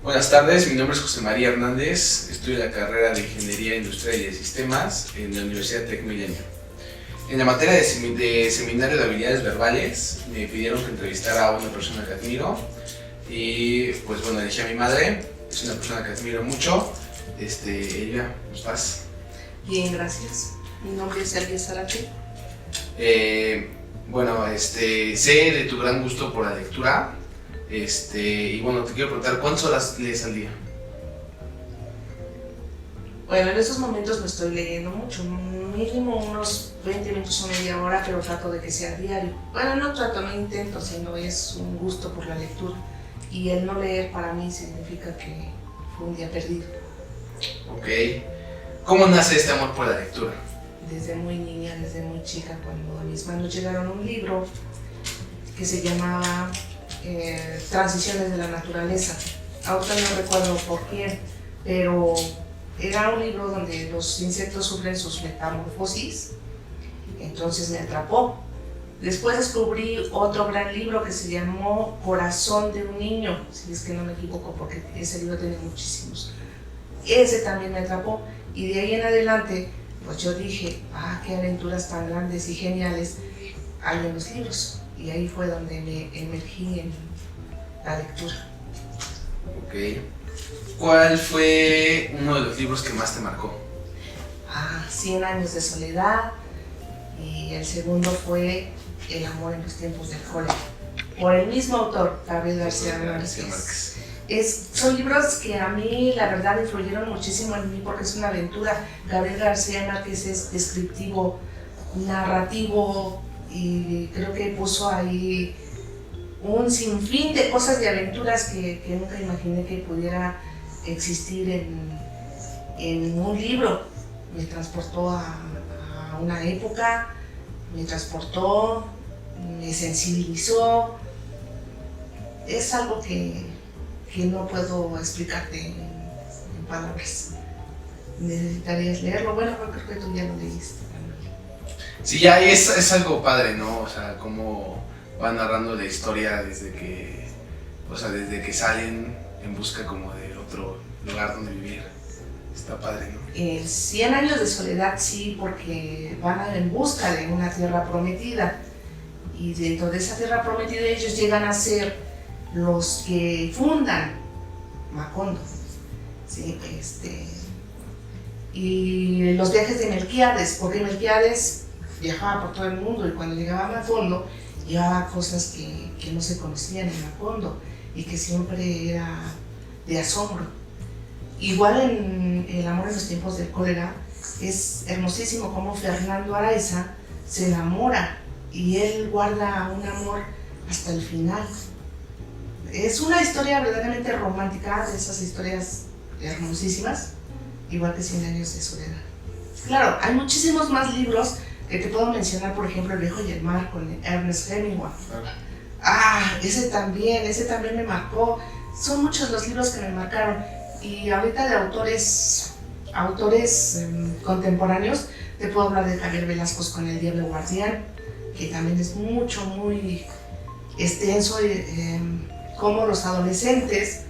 Buenas tardes, mi nombre es José María Hernández, estudio la carrera de Ingeniería Industrial y de Sistemas en la Universidad Tec Milenio. En la materia de seminario de habilidades verbales me pidieron que entrevistara a una persona que admiro y pues bueno, elegí a mi madre, es una persona que admiro mucho. Elvia, ¿cómo estás? Bien, gracias. Mi nombre es Elvia Zárate. Sé de tu gran gusto por la lectura. Y bueno, te quiero preguntar, ¿cuántas horas lees al día? Bueno, en estos momentos no estoy leyendo mucho, mínimo unos 20 minutos o media hora, pero trato de que sea diario. Bueno, no intento, sino es un gusto por la lectura. Y el no leer para mí significa que fue un día perdido. Ok. ¿Cómo nace este amor por la lectura? Desde muy niña, desde muy chica, cuando a mis manos llegaron un libro que se llamaba Transiciones de la Naturaleza. Ahorita no recuerdo por quién, pero era un libro donde los insectos sufren sus metamorfosis, entonces me atrapó. Después descubrí otro gran libro que se llamó Corazón de un niño, si es que no me equivoco, porque ese libro tiene muchísimos. Ese también me atrapó, y de ahí en adelante pues yo dije, qué aventuras tan grandes y geniales hay en los libros. Y ahí fue donde me emergí en la lectura. Ok. ¿Cuál fue uno de los libros que más te marcó? 100 años de soledad, y el segundo fue El amor en los tiempos del cólera, por el mismo autor, Gabriel García Márquez. Son libros que a mí la verdad influyeron muchísimo en mí porque es una aventura. Gabriel García Márquez es descriptivo, narrativo, y creo que puso ahí un sinfín de cosas, de aventuras que nunca imaginé que pudiera existir en un libro. Me transportó a una época, me transportó, me sensibilizó. Es algo que no puedo explicarte en palabras. Necesitarías leerlo. Bueno, creo que tú ya lo leíste. Sí, ya es algo padre, ¿no? O sea, cómo va narrando la historia desde que salen en busca como de otro lugar donde vivir. Está padre, ¿no? 100 años de soledad, sí, porque van en busca de una tierra prometida. Y dentro de esa tierra prometida ellos llegan a ser los que fundan Macondo. Sí, y los viajes de Melquíades, porque Melquíades viajaba por todo el mundo, y cuando llegaba a Macondo llevaba cosas que no se conocían en Macondo y que siempre era de asombro. Igual en El amor en los tiempos del cólera es hermosísimo cómo Fernando Araiza se enamora y él guarda un amor hasta el final. Es una historia verdaderamente romántica, de esas historias hermosísimas, igual que 100 años de soledad. Claro, hay muchísimos más libros que te puedo mencionar, por ejemplo, El viejo y el mar con Ernest Hemingway. Ese también me marcó. Son muchos los libros que me marcaron. Y ahorita de autores contemporáneos, te puedo hablar de Javier Velasco con El diablo guardián, que también es muy extenso, cómo los adolescentes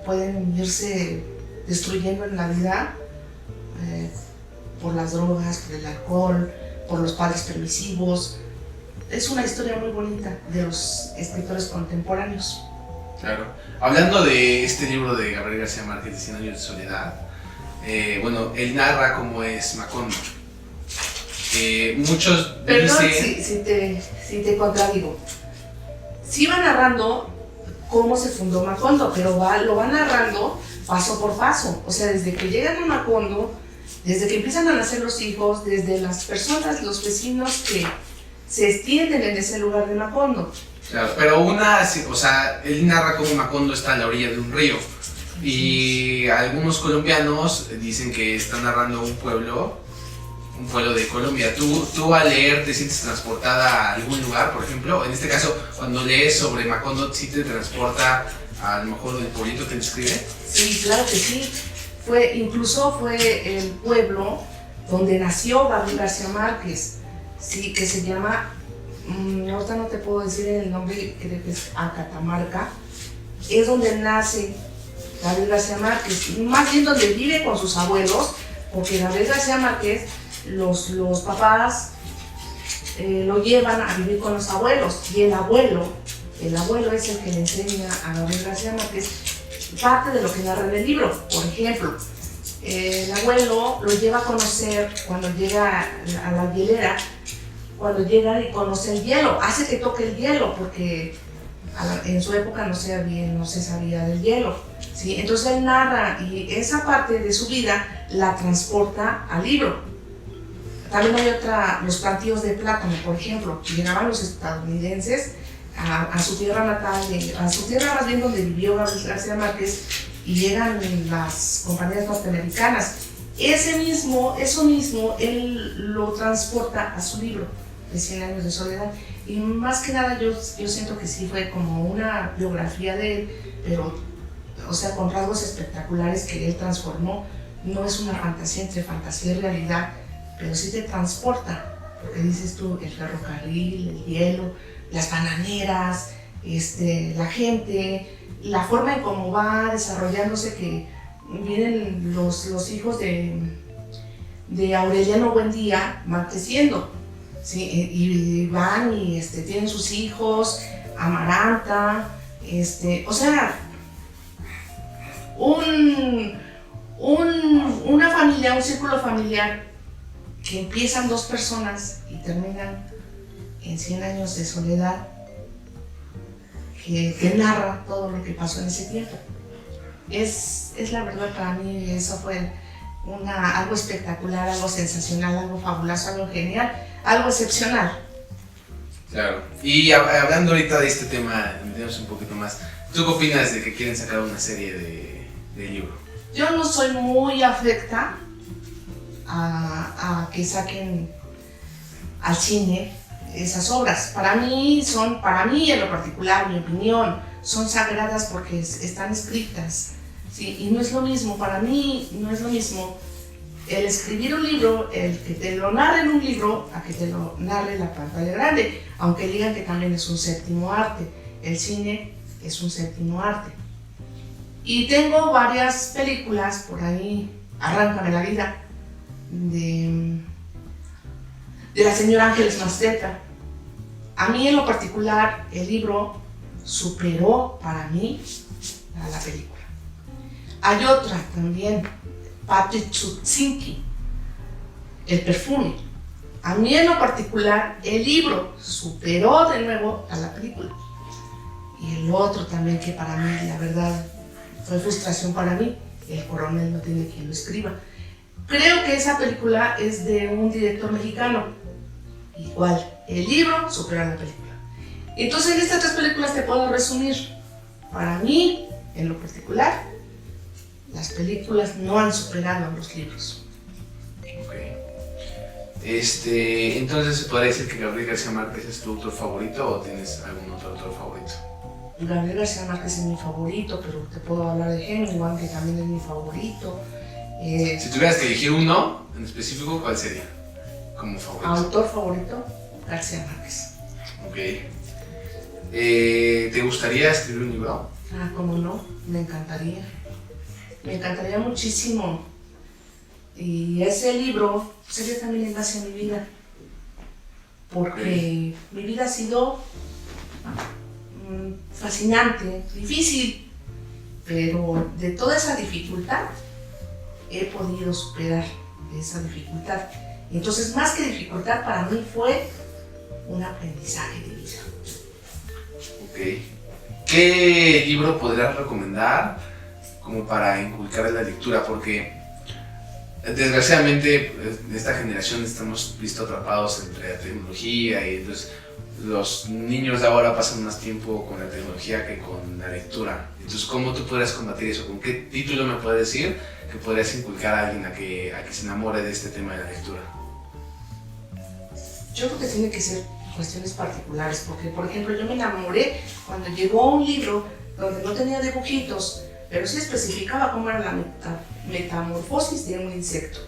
pueden irse destruyendo en la vida por las drogas, por el alcohol, por los padres permisivos. Es una historia muy bonita de los escritores contemporáneos. Claro. Hablando de este libro de Gabriel García Márquez, de 100 años de soledad, él narra cómo es Macondo. Muchos Perdón dicen... si te contradigo. Sí va narrando cómo se fundó Macondo, pero lo va narrando paso por paso. O sea, desde que llegan a Macondo, desde que empiezan a nacer los hijos, desde las personas, los vecinos que se extienden en ese lugar de Macondo. Claro, pero él narra cómo Macondo está a la orilla de un río. Y algunos colombianos dicen que está narrando un pueblo de Colombia. ¿Tú al leer te sientes transportada a algún lugar, por ejemplo? En este caso, cuando lees sobre Macondo, ¿sí te transporta a lo mejor el pueblito que describe? Sí, claro que sí. Incluso fue el pueblo donde nació Gabriel García Márquez, sí, que se llama, ahorita no te puedo decir el nombre, creo que es Acatamarca. es donde nace Gabriel García Márquez, más bien donde vive con sus abuelos, porque Gabriel García Márquez, los papás lo llevan a vivir con los abuelos, y el abuelo es el que le enseña a Gabriel García Márquez parte de lo que narra en el libro. Por ejemplo, el abuelo lo lleva a conocer cuando llega a la hielera, cuando llega y conoce el hielo, hace que toque el hielo, porque en su época no se sabía del hielo, ¿sí? Entonces él narra y esa parte de su vida la transporta al libro. También hay los plantíos de plátano, por ejemplo. Llegaban los estadounidenses a su tierra natal, a su tierra más bien donde vivió Gabriel García Márquez, y llegan las compañías norteamericanas. Eso mismo, él lo transporta a su libro de 100 años de soledad. Y más que nada yo siento que sí fue como una biografía de él, pero, o sea, con rasgos espectaculares que él transformó. No es una fantasía entre fantasía y realidad, pero sí te transporta, porque dices tú, el ferrocarril, el hielo, las bananeras, la gente, la forma en cómo va desarrollándose, que vienen los hijos de Aureliano Buendía, van creciendo, ¿sí? Y van y tienen sus hijos, Amaranta, o sea, una familia, un círculo familiar que empiezan 2 personas y terminan en 100 años de soledad, que narra todo lo que pasó en ese tiempo. Es la verdad, para mí eso fue algo espectacular, algo sensacional, algo fabuloso, algo genial, algo excepcional. Claro. Y hablando ahorita de este tema, metemos un poquito más, ¿tú qué opinas de que quieren sacar una serie de libro? Yo no soy muy afecta a que saquen al cine esas obras. Para mí, en lo particular, mi opinión, son sagradas porque están escritas, ¿sí? Y no es lo mismo, para mí no es lo mismo el escribir un libro, el que te lo narre en un libro, a que te lo narre en la pantalla grande, aunque digan que también es un séptimo arte. El cine es un séptimo arte. Y tengo varias películas por ahí, Arráncame la vida, de la señora Ángeles Mastretta. A mí en lo particular el libro superó para mí a la película. Hay otra también, Patrick Chutzinski, El perfume. A mí en lo particular el libro superó de nuevo a la película. Y el otro también que para mí la verdad fue frustración para mí, El coronel no tiene quien lo escriba. Creo que esa película es de un director mexicano. Igual, el libro supera la película. Entonces, en estas 3 películas te puedo resumir. Para mí, en lo particular, las películas no han superado a los libros. Ok. Entonces, ¿se podría decir que Gabriel García Márquez es tu autor favorito o tienes algún otro autor favorito? Gabriel García Márquez es mi favorito, pero te puedo hablar de Hemingway, que también es mi favorito. Si tuvieras que elegir uno en específico, ¿cuál sería como favorito? Autor favorito, García Márquez. Ok. ¿Te gustaría escribir un libro? Cómo no, me encantaría. Me encantaría muchísimo. Y ese libro sería también en base a mi vida. Porque mi vida ha sido fascinante, difícil, pero de toda esa dificultad he podido superar esa dificultad. Entonces, más que dificultad, para mí fue un aprendizaje de vida. Ok. ¿Qué libro podrías recomendar como para inculcar la lectura? Porque desgraciadamente en esta generación estamos visto atrapados entre la tecnología y entonces los niños de ahora pasan más tiempo con la tecnología que con la lectura. Entonces, ¿cómo tú podrías combatir eso? ¿Con qué título me puedes decir que podrías inculcar a alguien a que se enamore de este tema de la lectura? Yo creo que tiene que ser cuestiones particulares, porque por ejemplo yo me enamoré cuando llegó un libro donde no tenía dibujitos, pero sí especificaba cómo era la metamorfosis de un insecto.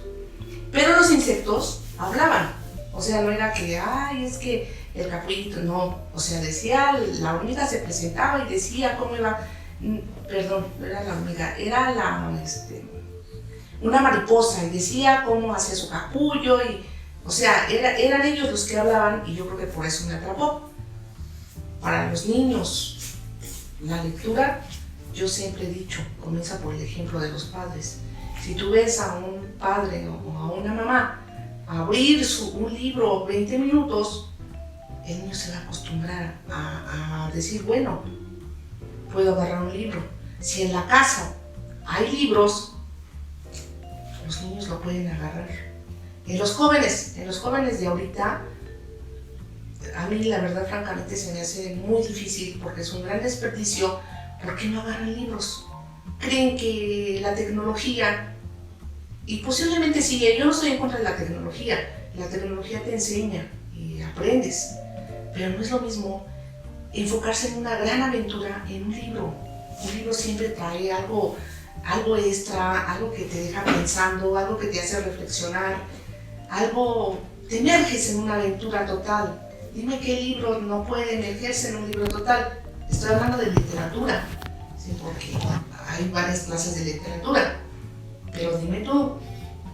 Pero los insectos hablaban, o sea, no era que, ay, es que el capullito, no, o sea, decía, la hormiga se presentaba y decía cómo iba, Perdón, no era la hormiga, era una mariposa y decía cómo hacía su capullo y, o sea, eran ellos los que hablaban y yo creo que por eso me atrapó. Para los niños, la lectura, yo siempre he dicho, comienza por el ejemplo de los padres. Si tú ves a un padre o a una mamá abrir un libro 20 minutos, el niño se va a acostumbrar a decir, bueno, puedo agarrar un libro. Si en la casa hay libros, los niños lo pueden agarrar. En los jóvenes de ahorita, a mí la verdad francamente se me hace muy difícil porque es un gran desperdicio. ¿Por qué no agarran libros? Creen que la tecnología, y posiblemente sí, yo no estoy en contra de la tecnología te enseña y aprendes, pero no es lo mismo enfocarse en una gran aventura en un libro. Un libro siempre trae algo extra, algo que te deja pensando, algo que te hace reflexionar, te emerges en una aventura total. Dime qué libro no puede emergerse en un libro total. Estoy hablando de literatura, ¿sí? Porque hay varias clases de literatura, pero dime tú,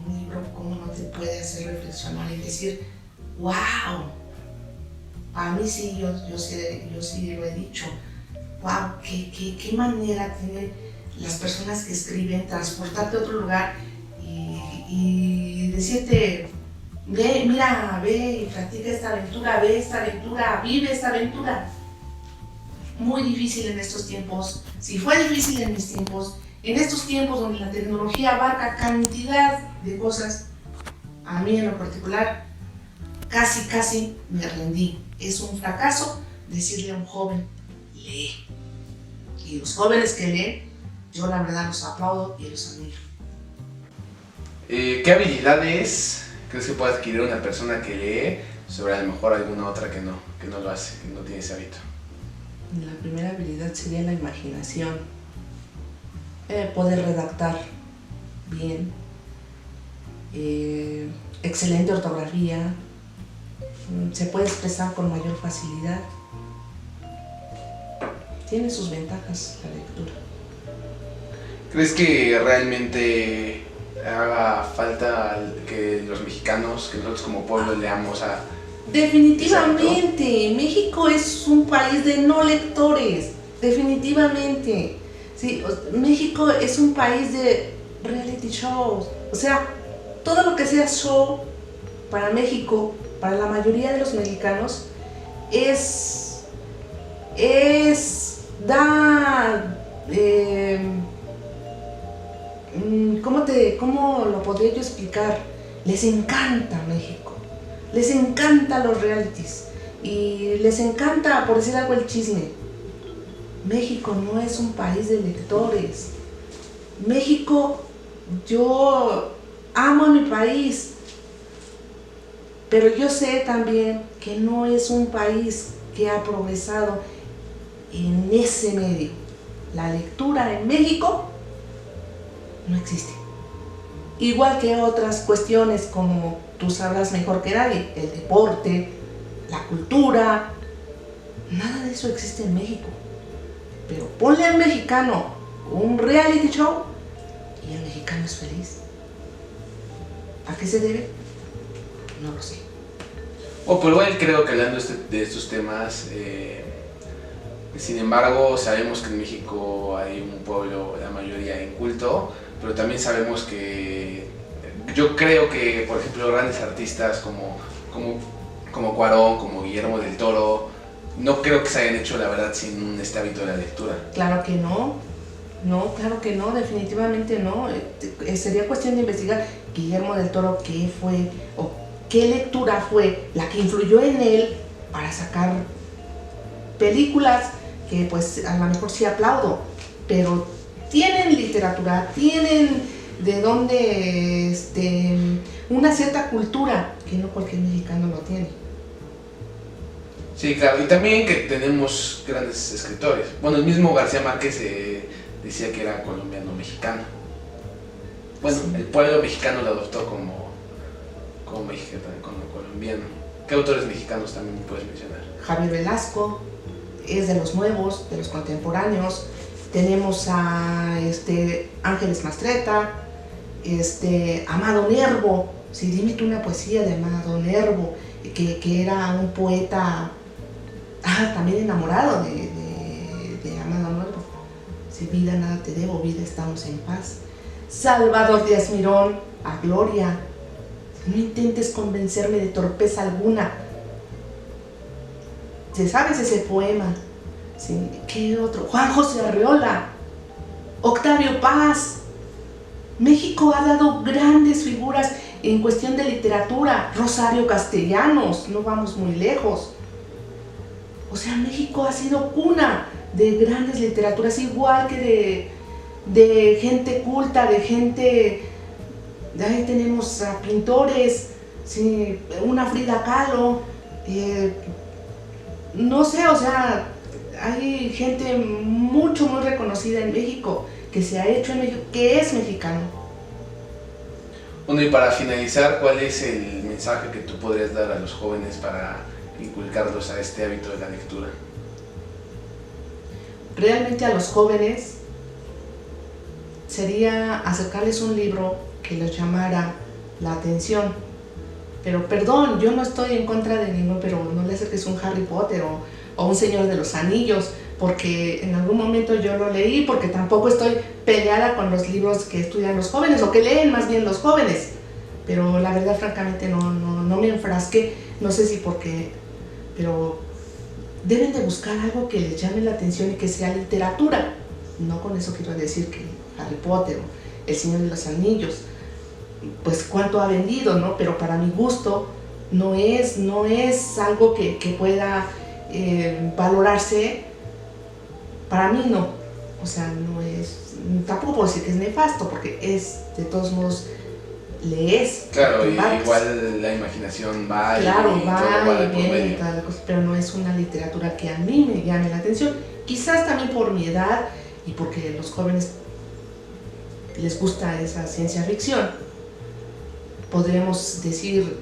un libro cómo no te puede hacer reflexionar y decir, wow. A mí sí, yo sí lo he dicho. Wow, qué manera tienen las personas que escriben transportarte a otro lugar y decirte, ve y practica esta aventura, ve esta aventura, vive esta aventura. Muy difícil en estos tiempos. Si fue difícil en mis tiempos, en estos tiempos donde la tecnología abarca cantidad de cosas, a mí en lo particular, casi me rendí. Es un fracaso decirle a un joven, lee. Y los jóvenes que leen, yo la verdad los aplaudo y los admiro. ¿Qué habilidades crees que puede adquirir una persona que lee sobre a lo mejor alguna otra que no lo hace, que no tiene ese hábito? La primera habilidad sería la imaginación. Poder redactar bien, excelente ortografía, se puede expresar con mayor facilidad. Tiene sus ventajas la lectura. ¿Crees que realmente haga falta que los mexicanos, que nosotros como pueblo leamos a... Definitivamente, México es un país de no lectores, definitivamente. Sí, México es un país de reality shows, o sea, todo lo que sea show para México, para la mayoría de los mexicanos, ¿cómo lo podría yo explicar? Les encanta México, les encantan los realities y les encanta, por decir algo, el chisme. México no es un país de lectores. México, yo amo a mi país, pero yo sé también que no es un país que ha progresado en ese medio. La lectura en México no existe. Igual que otras cuestiones como tú sabrás mejor que nadie, el deporte, la cultura, nada de eso existe en México. Pero ponle al mexicano un reality show y el mexicano es feliz. ¿A qué se debe? No lo sé. Pero igual creo que hablando de estos temas, sin embargo, sabemos que en México hay un pueblo, la mayoría inculto, pero también sabemos que yo creo que, por ejemplo, grandes artistas como Cuarón, como Guillermo del Toro, no creo que se hayan hecho, la verdad, sin este hábito de la lectura. Claro que no. No, claro que no, definitivamente no. Sería cuestión de investigar Guillermo del Toro qué fue o qué lectura fue la que influyó en él para sacar películas que pues a lo mejor sí aplaudo, pero tienen literatura, tienen de dónde una cierta cultura que no cualquier mexicano lo tiene. Sí, claro, y también que tenemos grandes escritores. Bueno, el mismo García Márquez decía que era colombiano-mexicano. Bueno, sí. El pueblo mexicano lo adoptó como colombiano. ¿Qué autores mexicanos también puedes mencionar? Javier Velasco es de los nuevos, de los contemporáneos. tenemos a Ángeles Mastretta, Amado Nervo. Sí, dime tú una poesía de Amado Nervo, que era un poeta también enamorado de Amado Nervo. Si vida nada te debo, vida estamos en paz. Salvador Díaz Mirón, a Gloria. No intentes convencerme de torpeza alguna. ¿Te sabes ese poema? ¿Sí? ¿Qué otro? Juan José Arreola, Octavio Paz. México ha dado grandes figuras en cuestión de literatura. Rosario Castellanos, no vamos muy lejos. O sea, México ha sido cuna de grandes literaturas, igual que de gente culta, de gente... Ahí tenemos a pintores, sí, una Frida Kahlo, no sé, o sea, hay gente muy reconocida en México, que se ha hecho en México, que es mexicano. Bueno, y para finalizar, ¿cuál es el mensaje que tú podrías dar a los jóvenes para inculcarlos a este hábito de la lectura? Realmente a los jóvenes sería acercarles un libro que les llamara la atención. Pero perdón, yo no estoy en contra de ninguno, pero no le acerques un Harry Potter o un Señor de los Anillos, porque en algún momento yo lo leí, porque tampoco estoy peleada con los libros que estudian los jóvenes, o que leen más bien los jóvenes. Pero la verdad, francamente, no me enfrasqué, no sé si porque, pero deben de buscar algo que les llame la atención y que sea literatura. No con eso quiero decir que Harry Potter o El Señor de los Anillos, pues cuánto ha vendido, ¿no? Pero para mi gusto no es algo que pueda valorarse. Para mí no, o sea, no es, tampoco puedo decir que es nefasto, porque es, de todos modos, lees. Claro, y igual la imaginación va claro, y todo y viene y toda la cosa, pero no es una literatura que a mí me llame la atención. Quizás también por mi edad y porque a los jóvenes les gusta esa ciencia ficción. Podríamos decir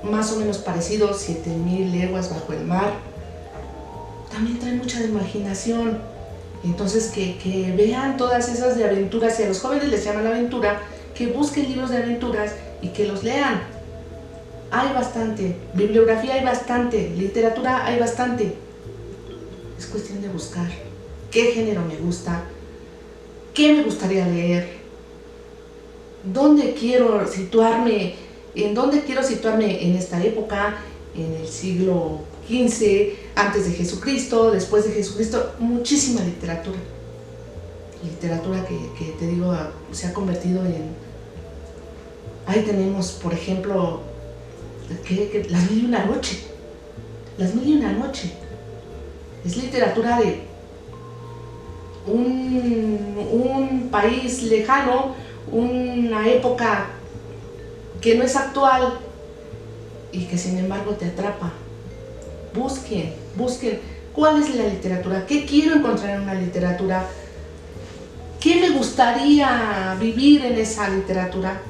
más o menos parecido, 7000 leguas bajo el mar. También trae mucha imaginación. Entonces que vean todas esas de aventuras. Si a los jóvenes les llama la aventura, que busquen libros de aventuras y que los lean. Hay bastante, bibliografía hay bastante, literatura hay bastante. Es cuestión de buscar qué género me gusta, qué me gustaría leer, dónde quiero situarme, en esta época, en el siglo XV, antes de Jesucristo, después de Jesucristo. Muchísima literatura que te digo, se ha convertido en... Ahí tenemos, por ejemplo, Las Mil y una Noche. Las Mil y una Noche es literatura de un país lejano, una época que no es actual y que sin embargo te atrapa. Busquen cuál es la literatura, qué quiero encontrar en una literatura, qué me gustaría vivir en esa literatura,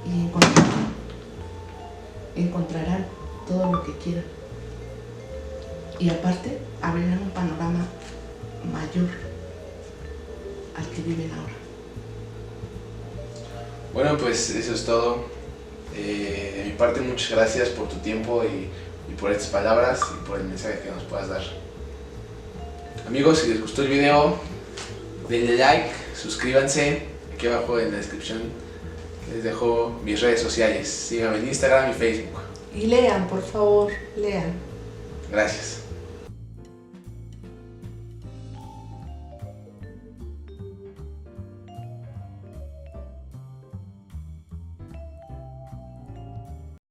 y encontrarán todo lo que quieran, y aparte abrirán un panorama mayor al que viven ahora. Bueno, pues eso es todo. De mi parte, muchas gracias por tu tiempo y por estas palabras y por el mensaje que nos puedas dar. Amigos, si les gustó el video, denle like, suscríbanse. Aquí abajo en la descripción les dejo mis redes sociales. Síganme en Instagram y Facebook. Y lean, por favor, lean. Gracias.